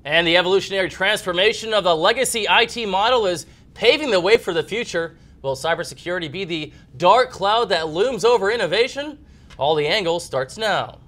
And the evolutionary transformation of the legacy IT model is paving the way for the future. Will cybersecurity be the dark cloud that looms over innovation? All the Angle starts now.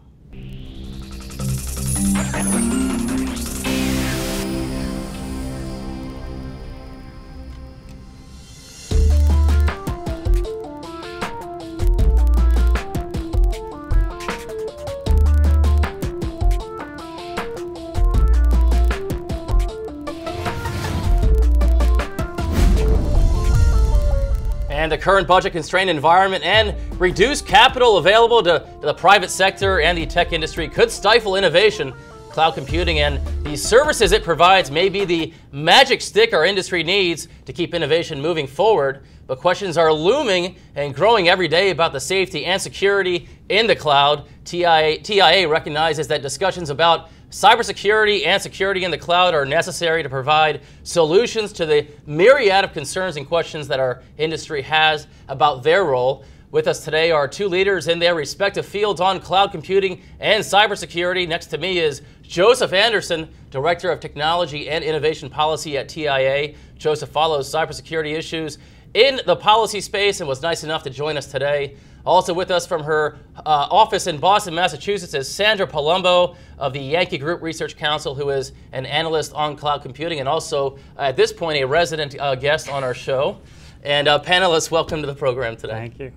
And the current budget-constrained environment and reduced capital available to the private sector and the tech industry could stifle innovation. Cloud computing and the services it provides may be the magic stick our industry needs to keep innovation moving forward. But questions are looming and growing every day about the safety and security in the cloud. TIA recognizes that discussions about cybersecurity and security in the cloud are necessary to provide solutions to the myriad of concerns and questions that our industry has about their role. With us today are two leaders in their respective fields on cloud computing and cybersecurity. Next to me is Joseph Anderson, Director of Technology and Innovation Policy at TIA. Joseph follows cybersecurity issues in the policy space and was nice enough to join us today. Also with us from her office in Boston, Massachusetts is Sandra Palumbo of the Yankee Group Research Council, who is an analyst on cloud computing and also at this point a resident guest on our show. And panelists, welcome to the program today. Thank you.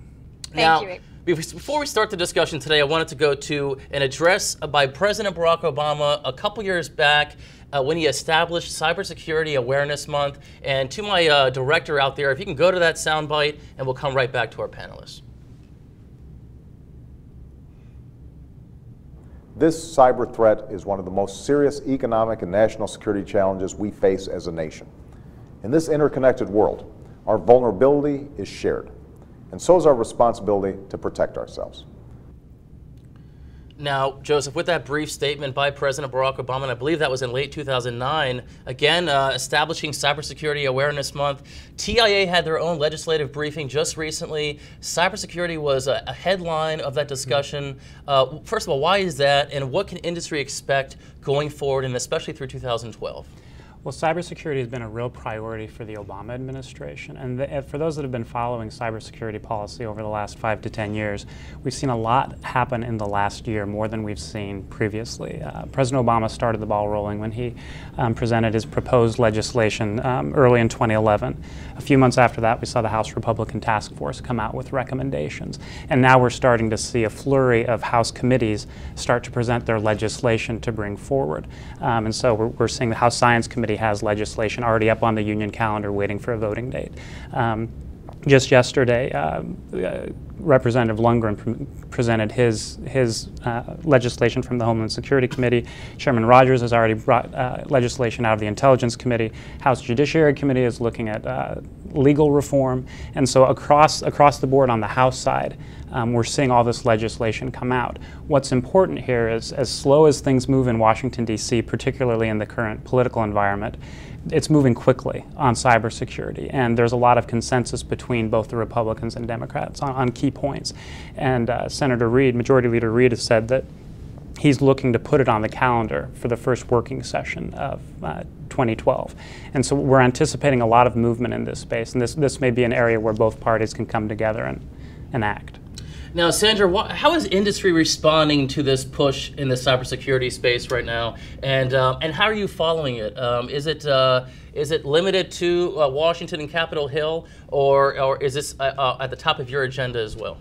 Now, Thank you, Rick. Before we start the discussion today, I wanted to go to an address by President Barack Obama a couple years back when he established Cybersecurity Awareness Month. And to my director out there, if you can go to that soundbite, and we'll come right back to our panelists. This cyber threat is one of the most serious economic and national security challenges we face as a nation. In this interconnected world, our vulnerability is shared, and so is our responsibility to protect ourselves. Now, Joseph, with that brief statement by President Barack Obama, and I believe that was in late 2009, again, establishing Cybersecurity Awareness Month, TIA had their own legislative briefing just recently. Cybersecurity was a headline of that discussion. First of all, why is that, and what can industry expect going forward, and especially through 2012? Well, cybersecurity has been a real priority for the Obama administration. And for those that have been following cybersecurity policy over the last 5 to 10 years, we've seen a lot happen in the last year, more than we've seen previously. President Obama started the ball rolling when he presented his proposed legislation early in 2011. A few months after that, we saw the House Republican Task Force come out with recommendations. And now we're starting to see a flurry of House committees start to present their legislation to bring forward. And so we're seeing the House Science Committee has legislation already up on the union calendar waiting for a voting date. Just yesterday, Representative Lundgren presented his legislation from the Homeland Security Committee. Chairman Rogers has already brought legislation out of the Intelligence Committee. House Judiciary Committee is looking at legal reform. And so across the board on the House side, we're seeing all this legislation come out. What's important here is, as slow as things move in Washington, D.C., particularly in the current political environment, it's moving quickly on cybersecurity, and there's a lot of consensus between both the Republicans and Democrats on key points. And Senator Reid, Majority Leader Reid, has said that he's looking to put it on the calendar for the first working session of 2012. And so we're anticipating a lot of movement in this space, and this may be an area where both parties can come together and act. Now, Sandra, how is industry responding to this push in the cybersecurity space right now, and how are you following it? Is it limited to Washington and Capitol Hill, or is this at the top of your agenda as well?